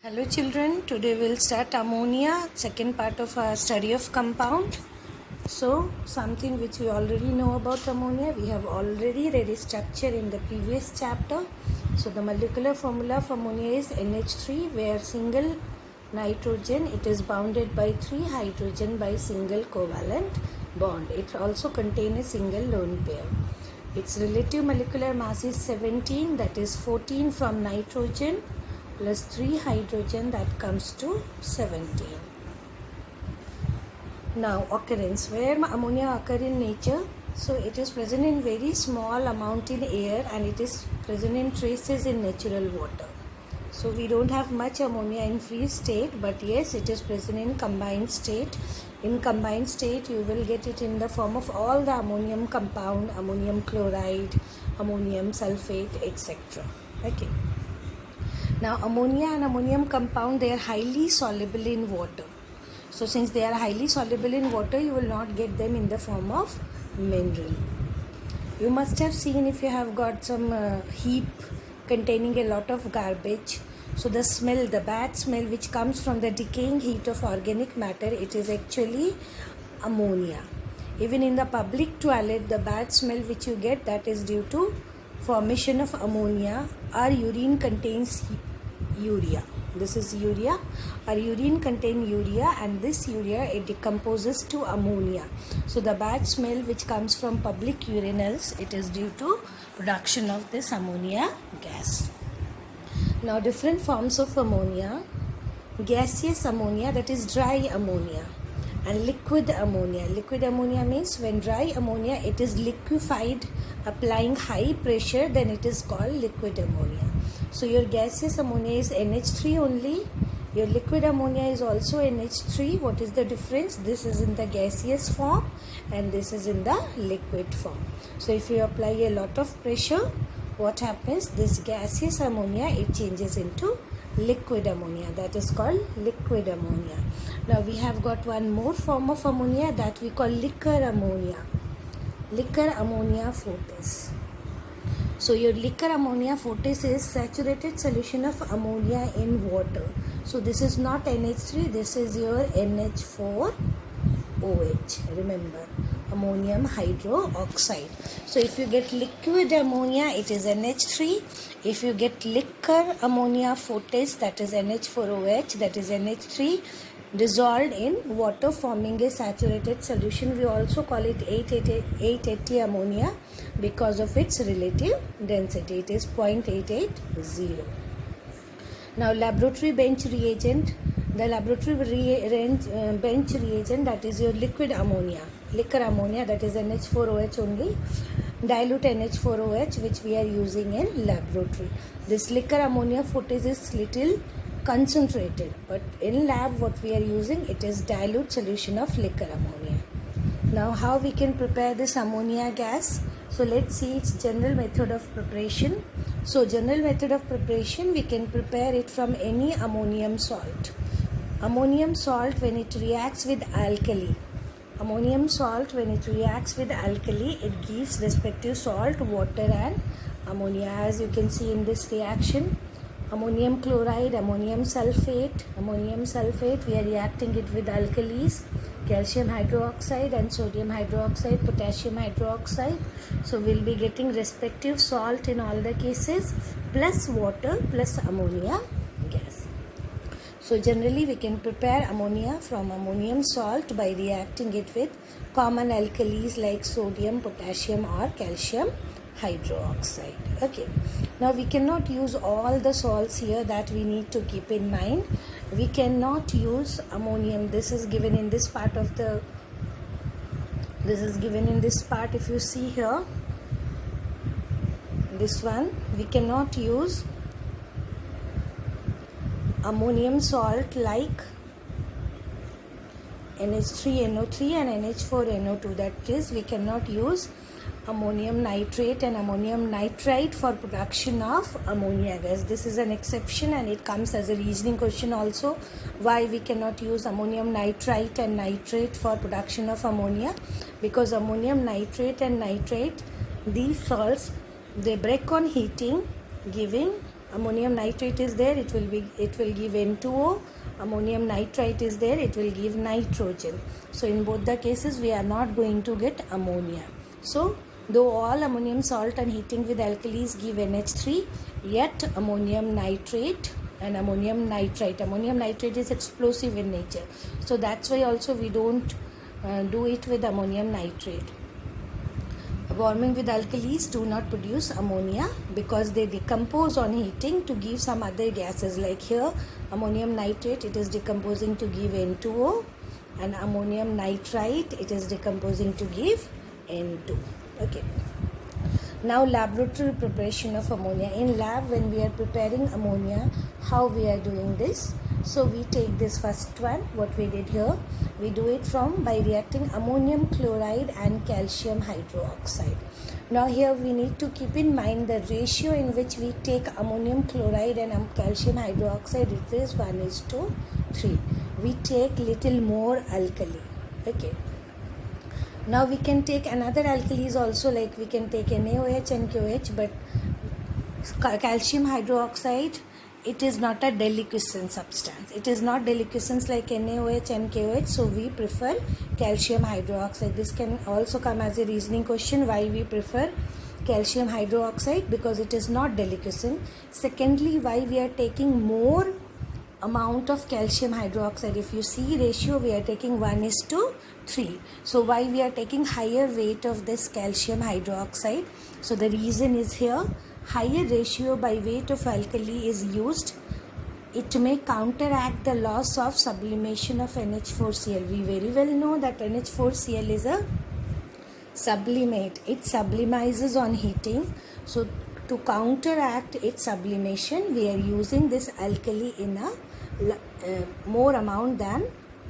Hello children, today we'll start ammonia, second part of our study of compound. So something which we already know about ammonia, we have already read its structure in the previous chapter. So the molecular formula of ammonia is NH3, where single nitrogen, it is bounded by 3 hydrogen by single covalent bond. It also contains a single lone pair. Its relative molecular mass is 17, that is 14 from nitrogen plus 3 hydrogen, that comes to 17. Now occurrence, where ammonia occur in nature, so it is present in very small amount in air and it is present in traces in natural water. So we don't have much ammonia in free state, but yes, it is present in combined state. In combined state, you will get it in the form of all the ammonium compound, ammonium chloride, ammonium sulfate, etc. Okay. Now ammonia and ammonium compound, they are highly soluble in water. So since they are highly soluble in water, you will not get them in the form of mineral. You must have seen, if you have got some heap containing a lot of garbage, so the smell, the bad smell which comes from the decaying heat of organic matter, it is actually ammonia. Even in the public toilet, the bad smell which you get, that is due to formation of ammonia. Our urine contains urea. This is urea. Our urine contains urea, and this urea, it decomposes to ammonia. So the bad smell which comes from public urinals, it is due to production of this ammonia gas. Now different forms of ammonia: gaseous ammonia, that is dry ammonia, and liquid ammonia. Liquid ammonia means when dry ammonia, it is liquefied applying high pressure, then it is called liquid ammonia. So your gaseous ammonia is NH3 only. Your liquid ammonia is also NH3. What is the difference? This is in the gaseous form and this is in the liquid form. So if you apply a lot of pressure, what happens? This gaseous ammonia, it changes into liquid ammonia, that is called liquid ammonia. Now we have got one more form of ammonia that we call liquor ammonia. Liquor ammonia fortis. So your liquor ammonia fortis is saturated solution of ammonia in water. So this is not NH3, this is your NH4OH. Remember, ammonium hydroxide. So if you get liquid ammonia, it is NH3. If you get liquor ammonia fortis, that is NH4OH, that is NH3 dissolved in water forming a saturated solution. We also call it 880 ammonia because of its relative density. It is 0.880. Now laboratory bench reagent. The laboratory bench reagent, that is your liquid ammonia, liquor ammonia, that is NH4OH only, dilute NH4OH, which we are using in laboratory. This liquor ammonia fortis is little concentrated, but in lab what we are using, it is dilute solution of liquor ammonia. Now how we can prepare this ammonia gas? So let's see its general method of preparation. So general method of preparation, we can prepare it from any ammonium salt. Ammonium salt, when it reacts with alkali, ammonium salt, when it reacts with alkali, it gives respective salt, water and ammonia. As you can see in this reaction, ammonium chloride, ammonium sulfate, we are reacting it with alkalis, calcium hydroxide and sodium hydroxide, potassium hydroxide. So we'll be getting respective salt in all the cases, plus water plus ammonia gas. So generally we can prepare ammonia from ammonium salt by reacting it with common alkalis like sodium, potassium or calcium hydroxide. Okay. Now we cannot use all the salts here, that we need to keep in mind. We cannot use ammonium. This is given in this part of the, if you see here, this one, we cannot use ammonium salt like NH3NO3 and NH4NO2. That is, we cannot use ammonium nitrate and ammonium nitrite for production of ammonia gas. This is an exception and it comes as a reasoning question also. Why we cannot use ammonium nitrite and nitrate for production of ammonia? Because ammonium nitrate and nitrate, these salts, they break on heating, giving Ammonium nitrate is there, it will give N2O. Ammonium nitrite is there, it will give nitrogen. So in both the cases we are not going to get ammonia. So though all ammonium salt and heating with alkalis give NH3, yet ammonium nitrate and ammonium nitrate is explosive in nature. So that's why also we don't do it with ammonium nitrate. Warming with alkalis do not produce ammonia because they decompose on heating to give some other gases. Like here, ammonium nitrate, it is decomposing to give N2O, and ammonium nitrite, it is decomposing to give N2. Okay. Now laboratory preparation of ammonia. In lab, when we are preparing ammonia, how we are doing this? So we take this first one, what we did here. We do it by reacting ammonium chloride and calcium hydroxide. Now here we need to keep in mind the ratio in which we take ammonium chloride and calcium hydroxide. It is 1:3. We take little more alkali. Okay. Now we can take another alkalis also, like we can take NaOH and KOH, but calcium hydroxide, it is not a deliquescent substance. It is not deliquescent like NaOH and KOH, so we prefer calcium hydroxide. This can also come as a reasoning question, why we prefer calcium hydroxide, because it is not deliquescent. Secondly, why we are taking more amount of calcium hydroxide. If you see ratio, we are taking 1:3. So why we are taking higher weight of this calcium hydroxide? So the reason is here, higher ratio by weight of alkali is used. It may counteract the loss of sublimation of NH4Cl. We very well know that NH4Cl is a sublimate. It sublimizes on heating. So to counteract its sublimation, we are using this alkali in a more amount than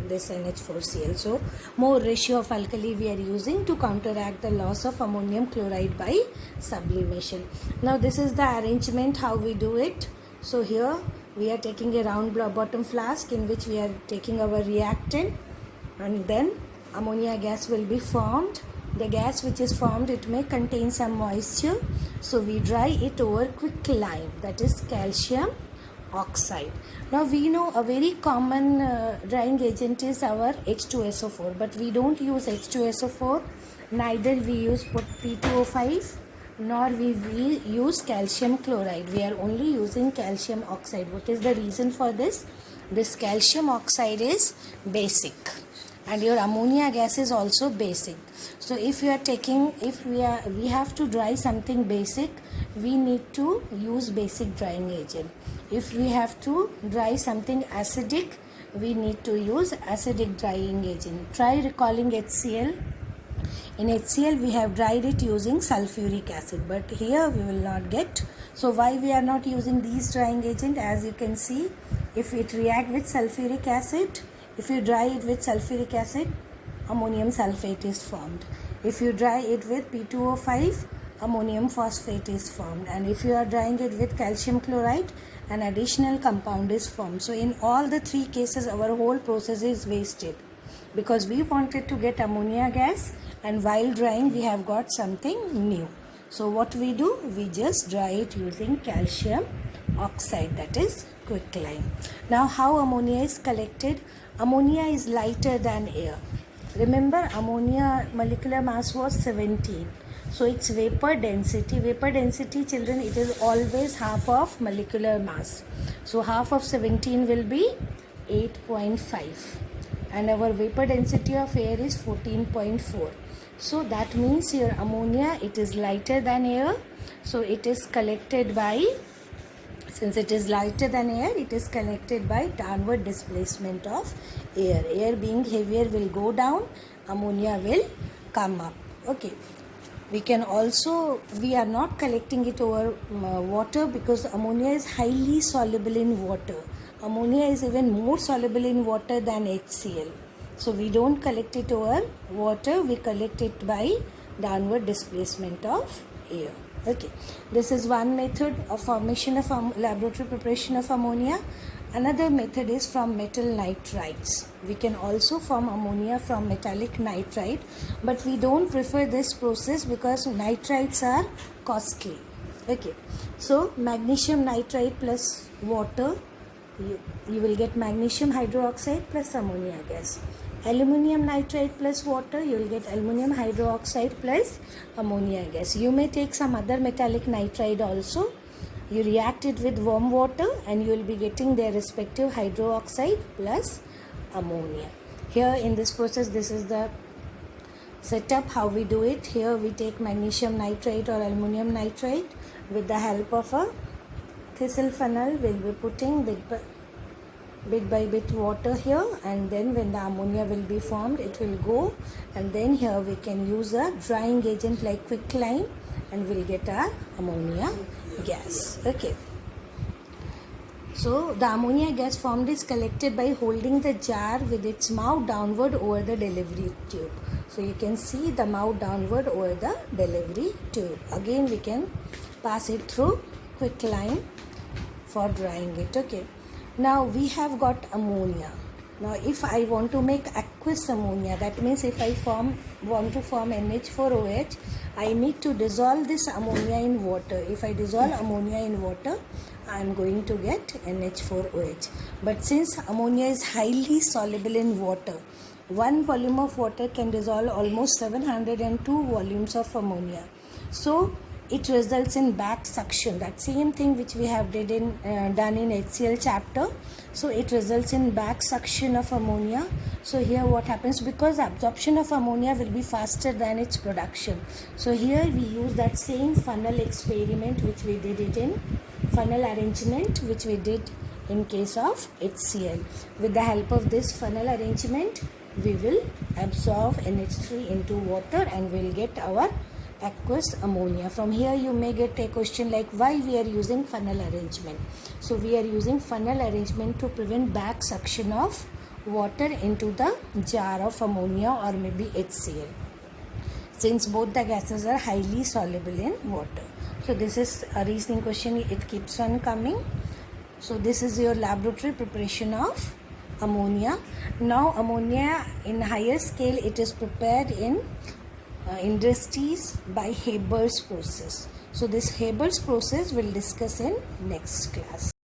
this NH4Cl. So more ratio of alkali we are using to counteract the loss of ammonium chloride by sublimation. Now this is the arrangement how we do it. So here we are taking a round bottom flask in which we are taking our reactant, and then ammonia gas will be formed. The gas which is formed, it may contain some moisture, so we dry it over quicklime, that is calcium oxide. Now we know a very common drying agent is our H2SO4, but we don't use H2SO4, neither we use P2O5, nor we use calcium chloride. We are only using calcium oxide. What is the reason for this? This calcium oxide is basic, and your ammonia gas is also basic. So if you are taking, we have to dry something basic, we need to use basic drying agent. If we have to dry something acidic, we need to use acidic drying agent. Try recalling HCl. In HCl we have dried it using sulfuric acid, but here we will not get. So why we are not using these drying agent? As you can see, if it react with sulfuric acid, if you dry it with sulfuric acid, ammonium sulfate is formed. If you dry it with P2O5, ammonium phosphate is formed. And if you are drying it with calcium chloride, an additional compound is formed. So in all the three cases, our whole process is wasted, because we wanted to get ammonia gas, and while drying we have got something new. So what we do? We just dry it using calcium oxide, that is quicklime. Now how ammonia is collected? Ammonia is lighter than air. Remember, ammonia molecular mass was 17. So its vapor density, children, it is always half of molecular mass. So half of 17 will be 8.5. And our vapor density of air is 14.4. So that means your ammonia, it is lighter than air. So it is collected by, since it is lighter than air, it is collected by downward displacement of air. Air being heavier will go down, ammonia will come up. Okay. We can also, we are not collecting it over water, because ammonia is highly soluble in water. Ammonia is even more soluble in water than HCl. So we don't collect it over water, we collect it by downward displacement of air. Okay, this is one method of formation of laboratory preparation of ammonia. Another method is from metal nitrites. We can also form ammonia from metallic nitrite, but we don't prefer this process because nitrites are costly. Okay, so magnesium nitride plus water, you will get magnesium hydroxide plus ammonia gas. Aluminum nitride plus water, you will get aluminum hydroxide plus ammonia gas. You may take some other metallic nitride also. You react it with warm water and you will be getting their respective hydroxide plus ammonia. Here in this process, this is the setup how we do it. Here we take magnesium nitride or aluminum nitride. With the help of a thistle funnel, we'll be putting bit by bit water here, and then when the ammonia will be formed, it will go, and then here we can use a drying agent like quicklime and we'll get our ammonia gas. Okay. So the ammonia gas formed is collected by holding the jar with its mouth downward over the delivery tube. So you can see the mouth downward over the delivery tube. Again we can pass it through quicklime for drying it. Okay. Now we have got ammonia. Now if I want to make aqueous ammonia, that means if I want to form NH4OH, I need to dissolve this ammonia in water. If I dissolve ammonia in water, I am going to get NH4OH. But since ammonia is highly soluble in water, 1 volume of water can dissolve almost 702 volumes of ammonia. So it results in back suction, that same thing which we have done in HCl chapter. So it results in back suction of ammonia. So here what happens, because absorption of ammonia will be faster than its production. So here we use that same funnel experiment which we did it in funnel arrangement, which we did in case of HCl. With the help of this funnel arrangement, we will absorb NH3 into water and we'll get our aqueous ammonia. From here you may get a question like why we are using funnel arrangement. So we are using funnel arrangement to prevent back suction of water into the jar of ammonia or maybe HCl, since both the gases are highly soluble in water. So this is a reasoning question, it keeps on coming. So this is your laboratory preparation of ammonia. Now ammonia in higher scale, it is prepared in industries by Haber's process. So this Haber's process we'll discuss in next class.